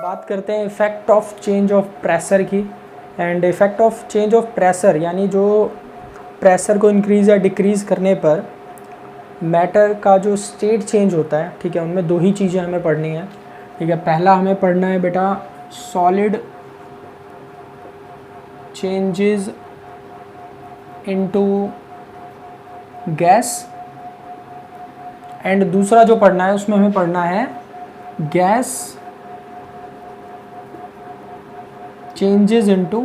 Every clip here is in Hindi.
बात करते हैं effect of change of pressure की। And effect of change of pressure यानी जो प्रेशर को इंक्रीज़ या डिक्रीज़ करने पर मैटर का जो स्टेट चेंज होता है, ठीक है, उनमें दो ही चीज़ें हमें पढ़नी है। ठीक है, पहला हमें पढ़ना है बेटा solid changes into gas, and दूसरा जो पढ़ना है उसमें हमें पढ़ना है gas changes into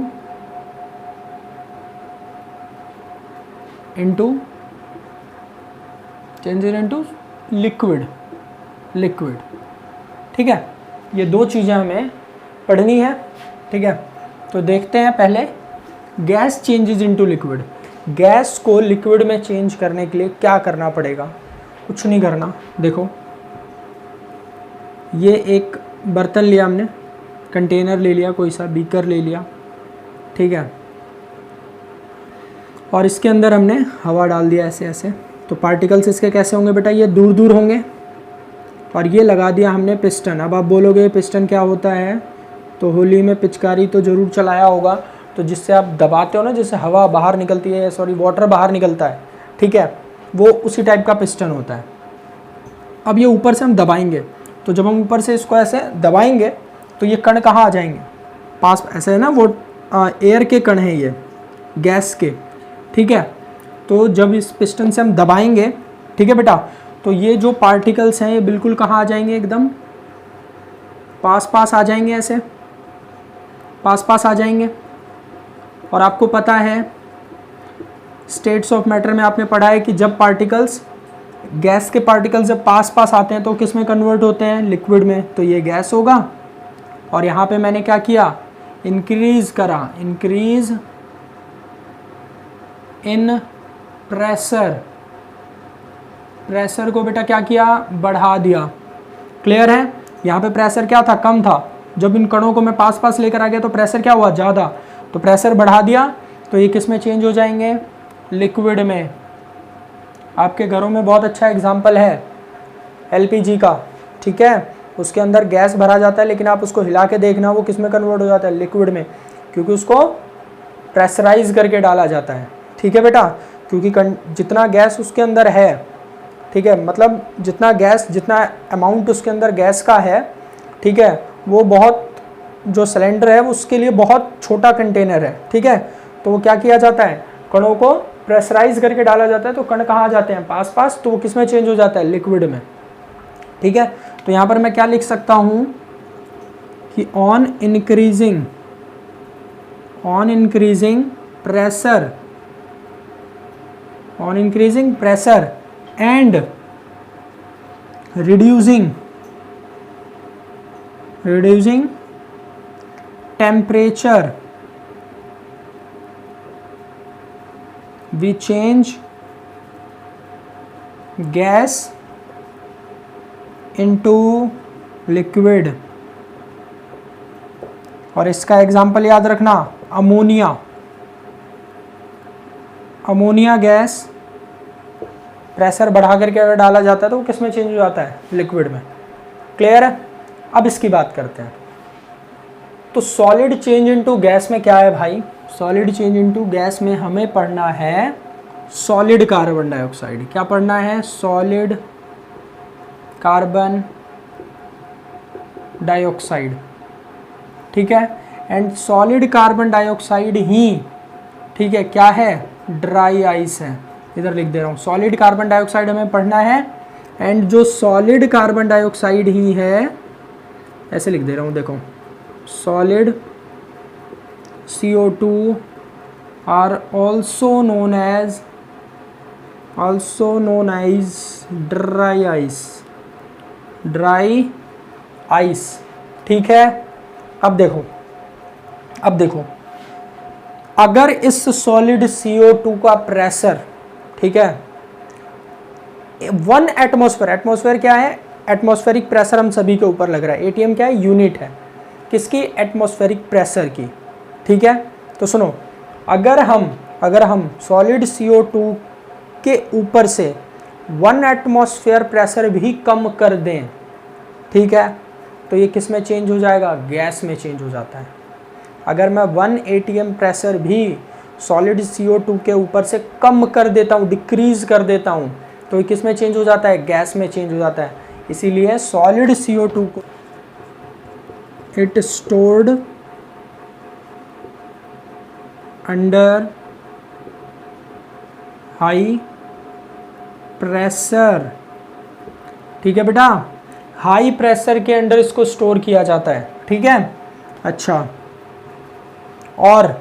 changes into liquid. ठीक है, ये दो चीज़ें हमें पढ़नी है। ठीक है, तो देखते हैं पहले gas changes into liquid. Gas को लिक्विड में चेंज करने के लिए क्या करना पड़ेगा? कुछ नहीं करना। देखो, ये एक बर्तन लिया हमने, कंटेनर ले लिया, कोई सा बीकर ले लिया, ठीक है, और इसके अंदर हमने हवा डाल दिया ऐसे ऐसे। तो पार्टिकल्स इसके कैसे होंगे बेटा? ये दूर दूर होंगे। और ये लगा दिया हमने पिस्टन। अब आप बोलोगे पिस्टन क्या होता है? तो होली में पिचकारी तो ज़रूर चलाया होगा, तो जिससे आप दबाते हो ना, जिससे हवा बाहर निकलती है, सॉरी वाटर बाहर निकलता है, ठीक है, वो उसी टाइप का पिस्टन होता है। अब ये ऊपर से हम दबाएंगे, तो जब हम ऊपर से इसको ऐसे दबाएंगे तो ये कण कहाँ आ जाएंगे? पास ऐसे है ना, वो एयर के कण हैं ये, गैस के। ठीक है, तो जब इस पिस्टन से हम दबाएंगे, ठीक है बेटा, तो ये जो पार्टिकल्स हैं ये बिल्कुल कहाँ आ जाएंगे? एकदम पास पास आ जाएंगे, ऐसे पास पास आ जाएंगे। और आपको पता है स्टेट्स ऑफ मैटर में आपने पढ़ा है कि जब पार्टिकल्स, गैस के पार्टिकल्स जब पास पास आते हैं तो किस में कन्वर्ट होते हैं? लिक्विड में। तो ये गैस होगा। और यहाँ पे मैंने क्या किया? इंक्रीज करा, इंक्रीज इन प्रेशर। प्रेशर को बेटा क्या किया? बढ़ा दिया। क्लियर है? यहाँ पे प्रेशर क्या था? कम था। जब इन कणों को मैं पास पास लेकर आ गया तो प्रेशर क्या हुआ? ज़्यादा। तो प्रेशर बढ़ा दिया, तो ये किस में चेंज हो जाएंगे? लिक्विड में। आपके घरों में बहुत अच्छा एग्जाम्पल है एलपीजी का, ठीक है, उसके अंदर गैस भरा जाता है, लेकिन आप उसको हिला के देखना वो किस में कन्वर्ट हो जाता है? लिक्विड में, क्योंकि उसको प्रेशराइज करके डाला जाता है। ठीक है बेटा, क्योंकि जितना गैस उसके अंदर है, ठीक है, मतलब जितना गैस, जितना अमाउंट उसके अंदर गैस का है, ठीक है, वो बहुत, जो सिलेंडर है उसके लिए बहुत छोटा कंटेनर है। ठीक है, तो वो क्या किया जाता है? कणों को प्रेशराइज करके डाला जाता है। तो कण कहाँ जाते हैं? पास पास। तो वो किस में चेंज हो जाता है? लिक्विड में। ठीक है, तो यहाँ पर मैं क्या लिख सकता हूँ कि on increasing pressure and reducing temperature we change gas into liquid। और इसका एग्जाम्पल याद रखना, अमोनिया गैस प्रेशर बढ़ा करके अगर डाला जाता है तो वो किस में चेंज हो जाता है? लिक्विड में। क्लियर है? अब इसकी बात करते हैं। तो सॉलिड चेंज इनटू गैस में क्या है भाई? सॉलिड चेंज इनटू गैस में हमें पढ़ना है सॉलिड कार्बन डाइऑक्साइड। क्या पढ़ना है? Solid carbon dioxide. ठीक है, एंड सॉलिड कार्बन डाइऑक्साइड ही, ठीक है, क्या है? ड्राई आइस है। इधर लिख दे रहा हूँ, सॉलिड कार्बन डाइऑक्साइड हमें पढ़ना है, एंड जो सॉलिड कार्बन डाइऑक्साइड ही है, ऐसे लिख दे रहा हूँ, देखो, solid CO2 are also known as dry ice। ठीक है, अब देखो, अगर इस सॉलिड CO2 का प्रेशर, ठीक है, 1 एटमॉस्फेयर क्या है? एटमॉस्फेरिक प्रेशर हम सभी के ऊपर लग रहा है। ATM क्या है? यूनिट है किसकी? एटमॉस्फेरिक प्रेशर की। ठीक है, तो सुनो, अगर हम सॉलिड CO2 के ऊपर से 1 एटमॉस्फेयर प्रेशर भी कम कर दें, ठीक है, तो ये किस में चेंज हो जाएगा, गैस में चेंज हो जाता है। अगर मैं 1 atm प्रेशर भी सॉलिड CO2 के ऊपर से कम कर देता हूँ, डिक्रीज कर देता हूँ, तो ये किस में चेंज हो जाता है, गैस में चेंज हो जाता है। इसीलिए सॉलिड CO2 को it stored under high pressure. ठीक है बेटा, हाई प्रेशर के अंडर इसको स्टोर किया जाता है। ठीक है, अच्छा, और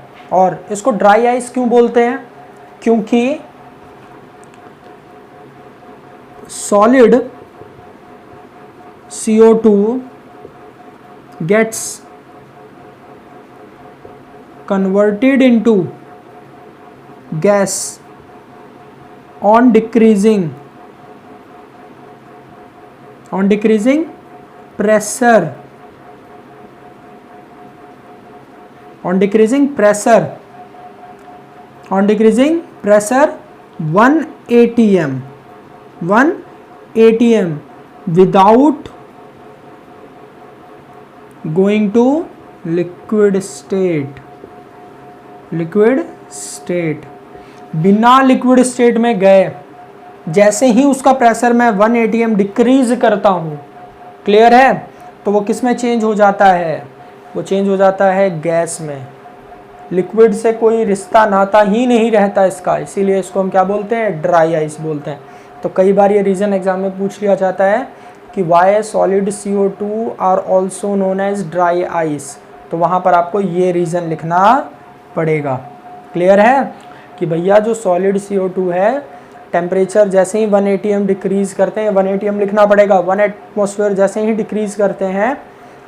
इसको ड्राई आइस क्यों बोलते हैं, क्योंकि solid CO2 gets converted into gas on decreasing pressure, on decreasing pressure 1 atm without going to liquid state। बिना लिक्विड स्टेट में गए, जैसे ही उसका प्रेशर मैं 1 atm डिक्रीज करता हूं, क्लियर है, तो वो किस में चेंज हो जाता है, वो चेंज हो जाता है गैस में। लिक्विड से कोई रिश्ता नाता ही नहीं रहता इसका, इसीलिए इसको हम क्या बोलते हैं, ड्राई आइस बोलते हैं। तो कई बार ये रीज़न एग्जाम में पूछ लिया जाता है कि why solid CO2 are also known as dry ice, तो वहाँ पर आपको ये रीज़न लिखना पड़ेगा। क्लियर है कि भैया जो सॉलिड CO2 है, टेम्परेचर जैसे ही 1 atm डिक्रीज करते हैं, 1 atm लिखना पड़ेगा, 1 एटमॉस्फेयर जैसे ही डिक्रीज करते हैं,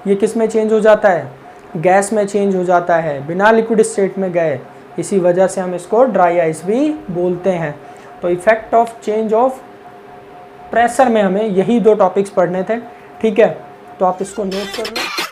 ये किस में चेंज हो जाता है, गैस में चेंज हो जाता है, बिना लिक्विड स्टेट में गए। इसी वजह से हम इसको ड्राई आइस भी बोलते हैं। तो effect of change of pressure में हमें यही 2 टॉपिक्स पढ़ने थे। ठीक है, तो आप इसको नोट कर लो।